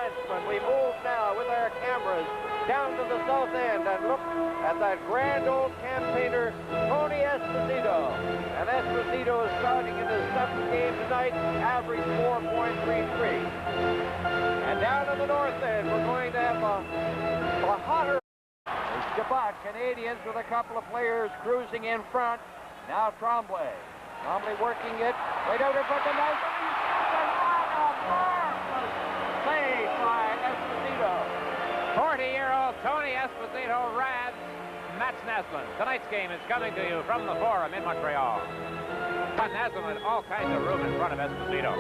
defenseman. We move now with our cameras down to the south end and look at that grand old campaigner, Tony Esposito. And Esposito is starting in his 7th game tonight, average 4.33. And down in the north end, we're going to have a hotter. There's Chabot, Canadiens with a couple of players cruising in front. Now Tremblay. Tremblay working it. Right out in front of the net. Saved by Esposito. 40-year-old Tony Esposito rads Mats Naslund. Tonight's game is coming to you from the Forum in Montreal. But Naslund had all kinds of room in front of Esposito.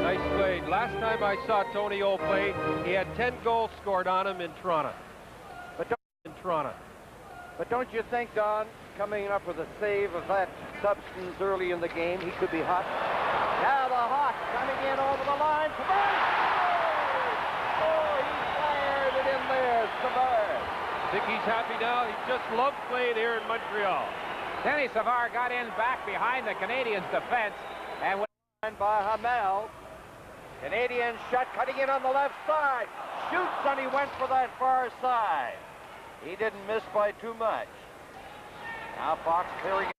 Nice play. Last time I saw Tony O play, he had 10 goals scored on him in Toronto. But don't you think, Don, coming up with a save of that substance early in the game, he could be hot? Now the Hawks coming in over the line. Savard! Oh, he fired it in there, Savard. I think he's happy now. He just loves playing here in Montreal. Denny Savard got in back behind the Canadiens' defense and went by Hamel. Canadian shot cutting in on the left side. Shoots, and he went for that far side. He didn't miss by too much. Now Fox clearing it.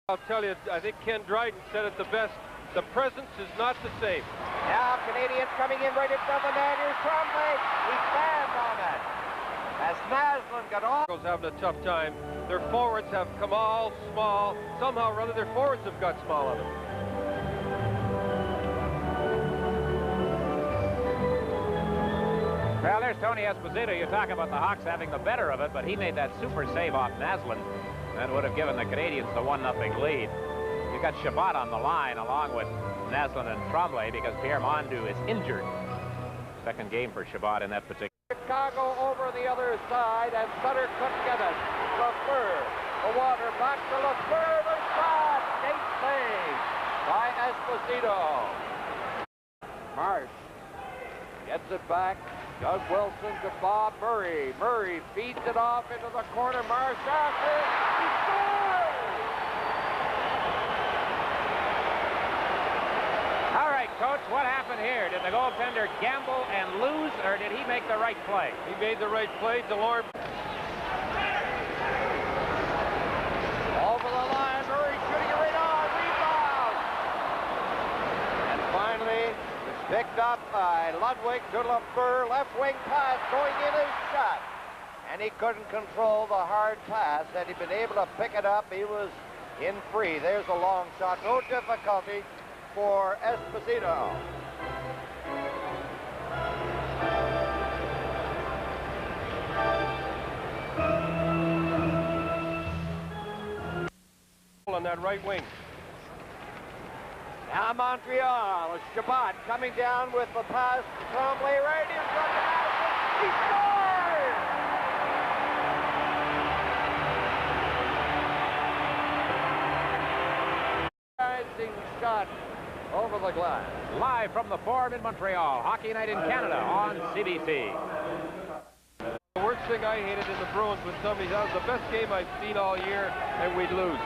I'll tell you, I think Ken Dryden said it the best. The presence is not the same. Now Canadians coming in right in front of the net. Here's Tremblay. He stands on it. As Naslund got off. Having a tough time. Their forwards have come all small. Somehow or other, their forwards have got small on them. Well, there's Tony Esposito. You talk about the Hawks having the better of it, but he made that super save off Naslund. That would have given the Canadiens the 1-0 lead. You got Chabot on the line along with Naslund and Tremblay because Pierre Mondu is injured. Second game for Chabot in that particular. Chicago over the other side, and Sutter couldn't get it. Lafleur, the water back to Lafleur, the shot, great save by Esposito. Marsh gets it back. Doug Wilson to Bob Murray. Murray feeds it off into the corner. Marsh after. He scores! All right, Coach, what happened here? Did the goaltender gamble and lose, or did he make the right play? He made the right play. DeLorme. Over the line. Murray shooting it right on. Rebound. And finally, picked up by Ludwig to Lafleur, left wing pass, going in his shot. And he couldn't control the hard pass. Had he been able to pick it up, he was in free. There's a long shot. No difficulty for Esposito. On that right wing. Now Montreal, Chabot coming down with the pass to Tremblay right in front of Naslund. He scored! Rising shot over the glass. Live from the Forum in Montreal, Hockey Night in Canada on CBC. The worst thing I hated in the Bruins when somebody, that was the best game I've seen all year, and we'd lose.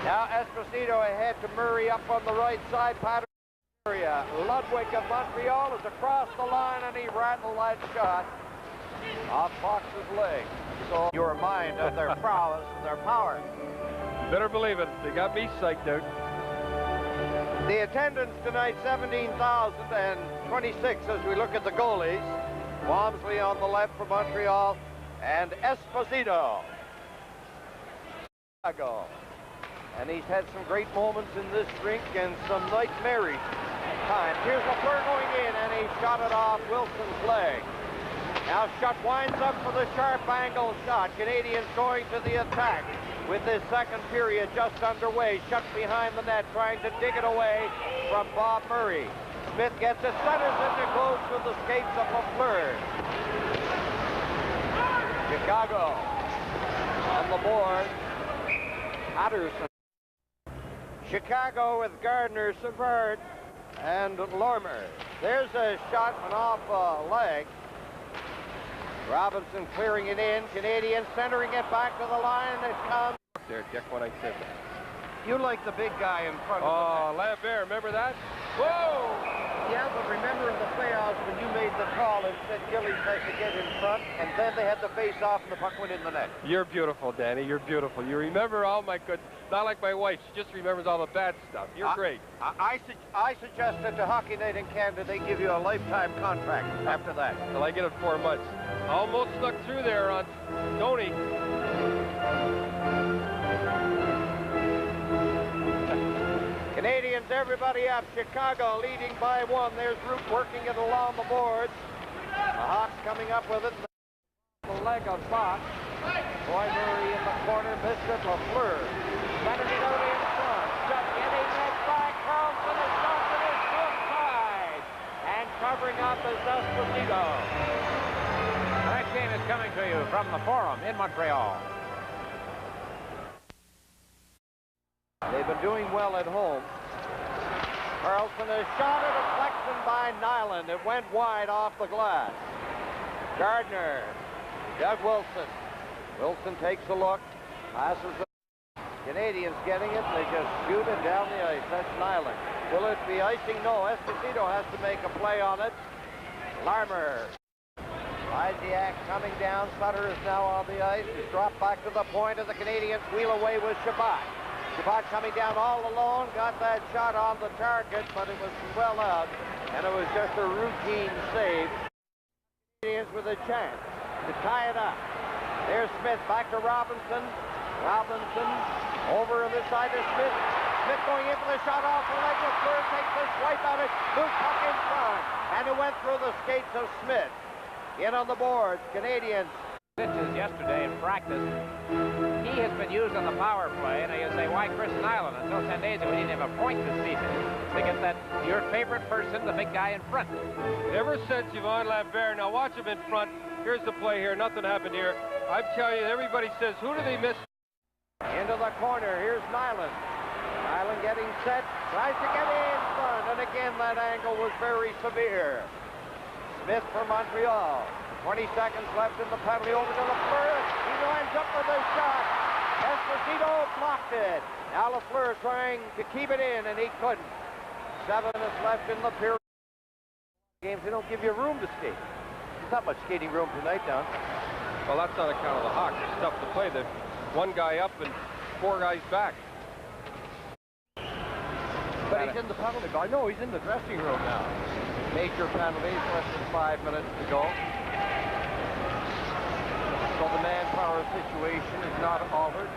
Now Esposito ahead to Murray up on the right side. Pattern area. Ludwig of Montreal is across the line, and he rattled that shot off Fox's leg. So your mind of their prowess and their power. Better believe it. They got me psyched out. The attendance tonight, 17,026 as we look at the goalies. Walmsley on the left for Montreal, and Esposito. Chicago. And he's had some great moments in this rink and some nightmarish times. Here's Lafleur going in, and he shot it off Wilson's leg. Now Schutt winds up for the sharp angle shot. Canadiens going to the attack with this second period just underway. Schutt behind the net, trying to dig it away from Bob Murray. Smith gets it, centers it to close to the skates of Lafleur. Chicago on the board. Patterson. Chicago with Gardner, Savard, and Lormer. There's a shot and off a leg. Robinson clearing it in. Canadiens centering it back to the line. It comes. There, Dick, when I said that. You like the big guy in front of the net. Oh, Lambert, remember that? Whoa! Yeah, but remember in the playoffs when you made the call and said Gillies has to get in front, and then they had to face off and the puck went in the net. You're beautiful, Danny. You're beautiful. You remember all my good, not like my wife. She just remembers all the bad stuff. You're great. I suggest that to Hockey Night in Canada, they give you a lifetime contract after that. Well, I get it 4 months. Almost snuck through there on Tony. Canadiens, everybody up. Chicago leading by 1. There's Root working it along the boards. The Hawks coming up with it. The leg of Fox. Boy Murray in the corner. Missed it. Lafleur. Centered it out in front. Just getting it by Carlson. It's off to his front side. And covering up is Esposito. That game is coming to you from the Forum in Montreal. They've been doing well at home. Carlson has shot a deflection by Nyland. It went wide off the glass. Gardner. Doug Wilson. Wilson takes a look. Passes the Canadiens getting it. They just shoot it down the ice. That's Nyland. Will it be icing? No. Esposito has to make a play on it. Larmer. Isiak coming down. Sutter is now on the ice. He's dropped back to the point of the Canadiens. Wheel away with Shabbat. Shabbat coming down all alone, got that shot on the target, but it was well out, and it was just a routine save. Canadiens with a chance to tie it up. There's Smith, back to Robinson. Robinson over on this side to Smith. Smith going in for the shot off the leg. Lafleur takes a swipe at it, moves puck in front, and it went through the skates of Smith. In on the boards, Canadiens. Pitches yesterday in practice. He has been used on the power play, and you say, why Chris Nyland? Until 10 days ago, he didn't have a point this season. To get that, your favorite person, the big guy in front. Ever since Yvonne Lambert, now watch him in front. Here's the play here. Nothing happened here. I'm telling you, everybody says, who do they miss? Into the corner. Here's Nyland. Nyland getting set. Tries to get in front, and again, that angle was very severe. Smith for Montreal. 20 seconds left in the penalty, over to Lafleur. He lines up for the shot. Esposito blocked it. Now Lafleur trying to keep it in, and he couldn't. 7 is left in the period. Games, they don't give you room to skate. There's not much skating room tonight, Don. Well, that's on account of the Hawks. It's tough to play. The 1 guy up and 4 guys back. But he's in the penalty box. No, he's in the dressing room now. Major penalties, less than 5 minutes to go. So the manpower situation is not altered.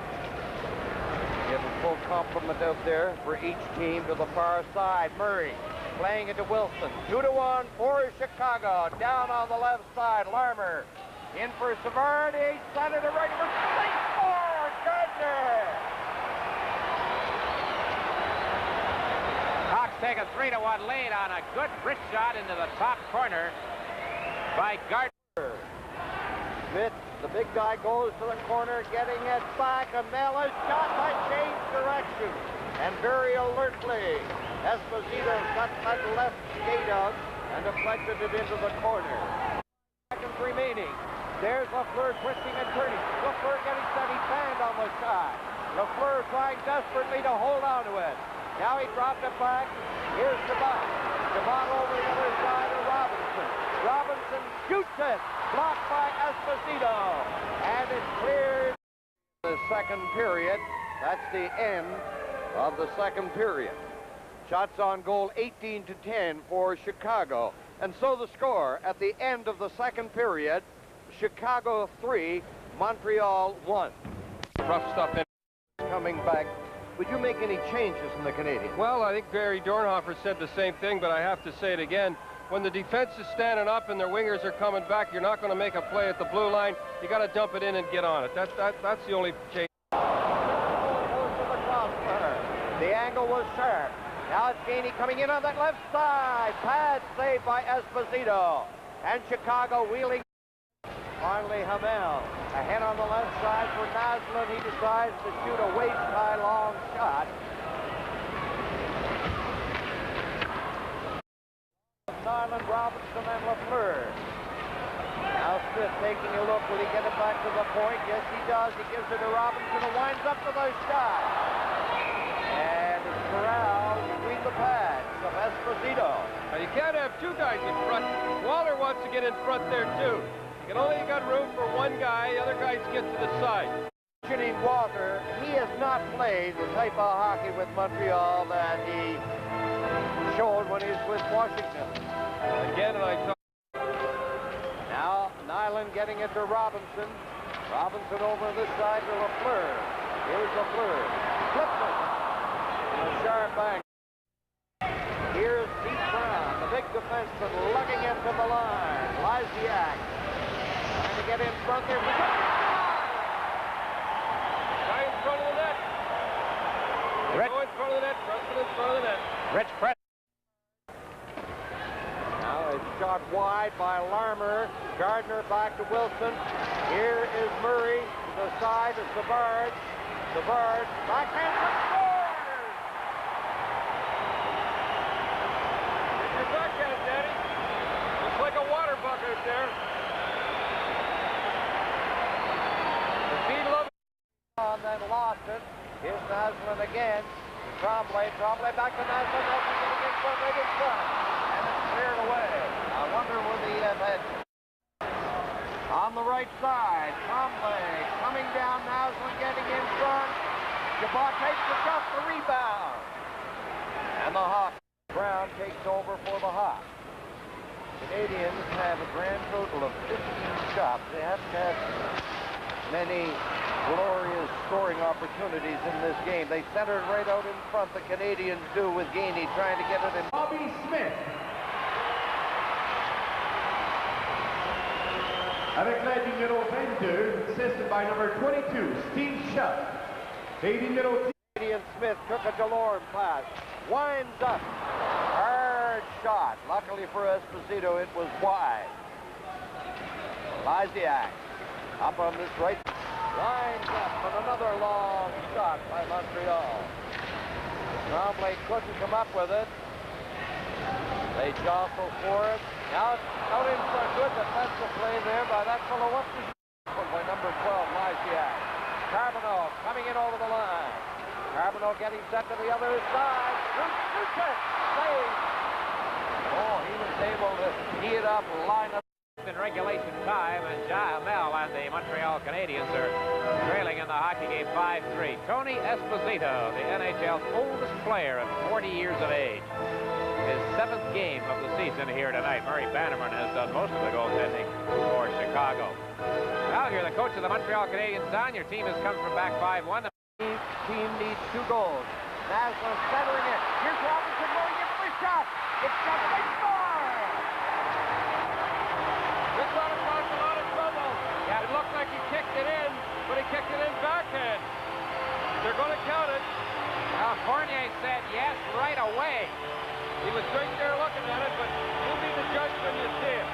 You have a full complement out there for each team to the far side. Murray playing it to Wilson. 2-1 for Chicago. Down on the left side, Larmer. In for Savard. He sent it to right for Gardner. Hawks take a 3-1 lead on a good wrist shot into the top corner by Gardner. Smith, the big guy, goes to the corner, getting it back. Amela's shot by change direction. And very alertly, Esposito cut that left skate out and deflected it into the corner. Seconds remaining. There's Lafleur twisting and turning. Lafleur getting set. He banned on the shot. Lafleur trying desperately to hold on to it. Now he dropped it back. Here's Shabbat. Shabbat over the other side of Robinson. Robinson shoots it. Blocked by Esposito. And it's cleared. The second period. That's the end of the second period. Shots on goal 18-10 for Chicago. And so the score at the end of the second period, Chicago 3, Montreal 1. Rough stuff in. Coming back. Would you make any changes in the Canadiens? Well, I think Barry Dornhofer said the same thing, but I have to say it again. When the defense is standing up and their wingers are coming back, you're not going to make a play at the blue line. You got to dump it in and get on it. That's the only change. The angle was sharp. Now it's Gainey coming in on that left side. Pad saved by Esposito. And Chicago wheeling. Finally, Hamel. Ahead on the left side for Naslund. He decides to shoot a waist-high long shot. Nyland, Robinson, and Lafleur. Now Smith taking a look. Will he get it back to the point? Yes, he does. He gives it to Robinson, who winds up with a shot. And it's corralled between the pads of Esposito. Now, you can't have two guys in front. Waller wants to get in front there, too. You can only got room for one guy. The other guys get to the side. Mentioning Walter, he has not played the type of hockey with Montreal that he showed when he was with Washington. Again, and I talk. Now, Nyland getting it to Robinson. Robinson over this side to Lafleur. Here's Lafleur. Flips it. A sharp bang. Here's Pete Brown, the big defenseman, lugging it to the line. Lysiak trying to get in front there. Guy in front of the net. Rich. Go in front of the net. Preston in front of the net. Rich press. Now it's shot wide by Larmer. Gardner back to Wilson. Here is Murray to the side of Savard. Savard backhand scores! Your backhand, Daddy. Looks like a water bucket there. The speed love. Then lost it. Here's Naslund again. Trombley back to Naslund. Naslund getting in front, right in front. And it's cleared away. I wonder will the had on the right side. Trombley coming down. Naslund getting in front. Chabot takes the shot, the rebound. And the Hawks. Brown takes over for the Hawks. Canadiens have a grand total of 15 shots. They haven't had many glorious scoring opportunities in this game. They centered right out in front. The Canadiens do with Gainey trying to get it in. Bobby Smith. Avec l'aide du numéro 22, assisted by number 22, Steve Shutt. Et numéro 10. Smith took a Delorme pass. Winds up. Hard shot. Luckily for Esposito, it was wide. Lysiak up on this right. Lines up and another long shot by Montreal. Trombley couldn't come up with it. They jostle for it. Now it's out in front. Good defensive play there by that fellow. What's his by number 12, Lysiak. Carbonneau coming in over the line. Carbonneau getting set to the other side. Shoots it. Save. Oh, he was able to tee it up, line up. In regulation time, and Jamel and the Montreal Canadiens are trailing in the hockey game 5-3. Tony Esposito, the NHL's oldest player at 40 years of age. His 7th game of the season here tonight. Murray Bannerman has done most of the goaltending for Chicago. Well, you're the coach of the Montreal Canadiens, Don. Your team has come from back 5-1. The team needs 2 goals. Naslund centering it. Here's Robinson going in for the shot. It's got to be score! This one caused a lot of trouble. Yeah, it looked like he kicked it in, but he kicked it in backhand. They're going to count it. Fournier said yes right away. He was right there looking at it, but you'll be the judge when you see it.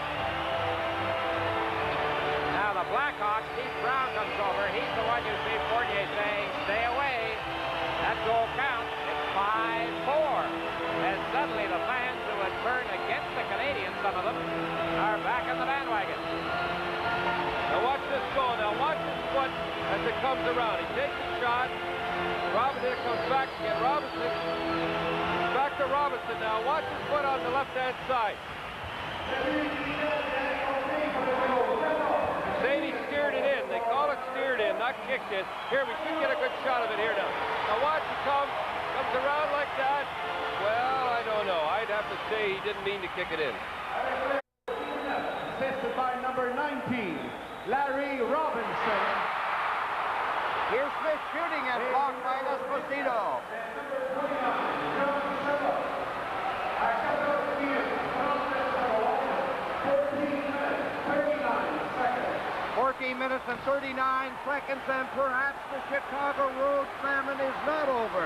Now the Blackhawks, Steve Brown comes over. He's the one you see Fournier saying, stay away. That goal counts. It's 5-4. And suddenly the fans who had turned against the Canadiens, some of them, are back in the bandwagon. Now watch this goal. Now watch his foot as it comes around. He takes a shot. Robinson comes back to get Robinson. Back to Robinson now. Watch his foot on the left-hand side. Saying he steered it in. They call it steered in, not kicked in. Here, we should get a good shot of it here now. Now watch it comes around like that. Well, I don't know. I'd have to say he didn't mean to kick it in. Assisted by number 19, Larry Robinson. Here's Smith shooting and blocked by Esposito. 14 minutes and 39 seconds, and perhaps the Chicago Road famine is not over.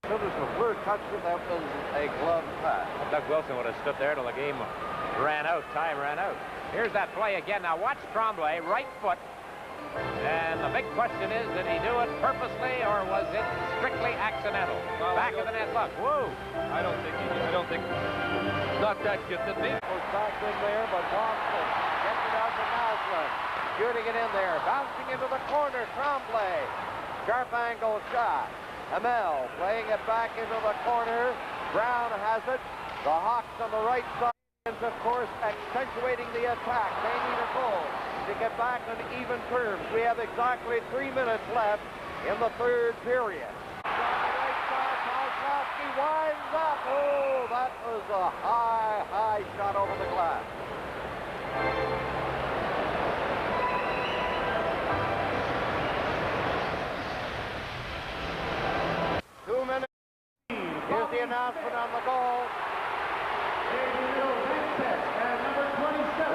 As soon as Lafleur touched it, that was a glove pass. Doug Wilson would have stood there till the game ran out. Time ran out. Here's that play again. Now watch Tremblay, right foot. And the big question is, did he do it purposely or was it strictly accidental? Well, back of the net, look. Whoa! I don't think it's not that gifted. Maybe was back in there, but Watson gets it out to Naslund. Shooting it in there, bouncing into the corner. Tremblay, sharp angle shot. Hamel playing it back into the corner. Brown has it. The Hawks on the right side, of course, accentuating the attack. They need a goal to get back on even terms. We have exactly 3 minutes left in the third period. On the right side, Kozlowski winds up. Oh, that was a high shot over the glass. Here's the announcement on the goal.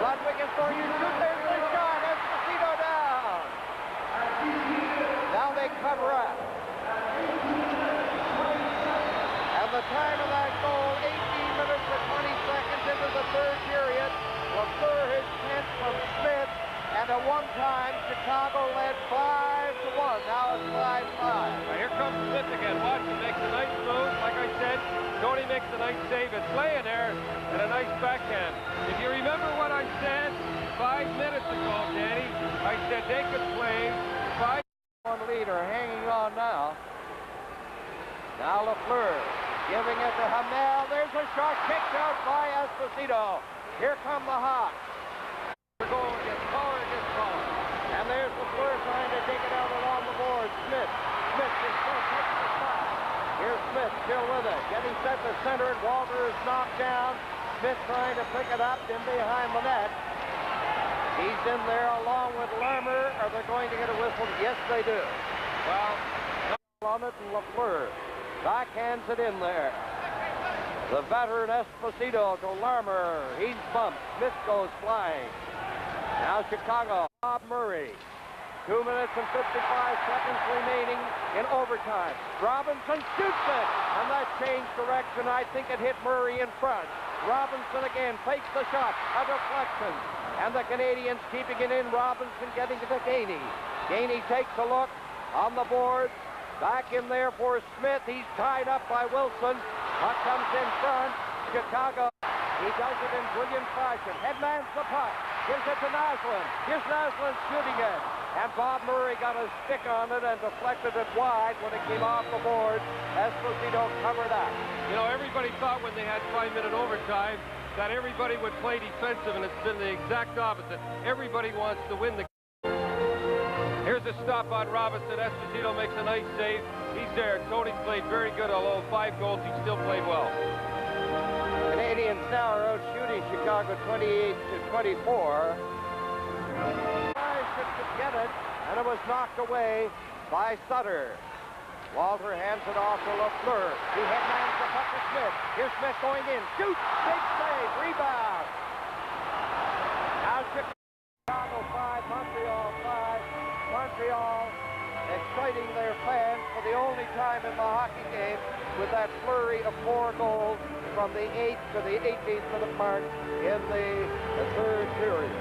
Ludwig is going to shoot. There's the shot. Esposito down. Now they cover up. And the time of that goal, 18 minutes and 20 seconds into the third period. LaFleur his 10th from Smith. And at one time, Chicago led 5-1. Now it's 5-5. Now here comes Smith again. Watch him. Makes a nice move. Like I said, Tony makes a nice save. It's laying there and a nice backhand. If you remember what I said 5 minutes ago, Danny, I said they could play 5-1 leader hanging on now. Now LaFleur giving it to Hamel. There's a shot kicked out by Esposito. Here come the Hawks. Goal against power against power. And there's LaFleur trying to take it out along the board. Smith is still taking the shot. Here's Smith still with it. Getting set to center it. Walter is knocked down. Smith trying to pick it up in behind the net. He's in there along with Larmer. Are they going to get a whistle? Yes, they do. Well, on it, and LaFleur backhands it in there. The veteran Esposito to Larmer. He's bumped. Smith goes flying. Now Chicago, Bob Murray. 2 minutes and 55 seconds remaining in overtime. Robinson shoots it, and that changed direction. I think it hit Murray in front. Robinson again fakes the shot, a deflection. And the Canadiens keeping it in. Robinson getting to Gainey. Gainey takes a look on the board. Back in there for Smith. He's tied up by Wilson. Puck comes in front. Chicago. He does it in brilliant fashion. Headmans the puck. Gives it to Naslund. Here's Naslund shooting it. And Bob Murray got a stick on it and deflected it wide when it came off the board. Esposito covered up. You know, everybody thought when they had 5-minute overtime that everybody would play defensive, and it's been the exact opposite. Everybody wants to win the game. Here's a stop on Robinson. Esposito makes a nice save. He's there. Tony played very good, although 5 goals, he still played well. Canadiens now are out shooting Chicago 28-24. To get it, and it was knocked away by Sutter. Walter hands it off to LaFleur. He headmans the puck to Smith. Here's Smith going in. Shoots! Big save! Rebound! Now Chicago 5, Montreal 5. Montreal exciting their fans for the only time in the hockey game with that flurry of 4 goals from the 8th to the 18th minute mark in the third period.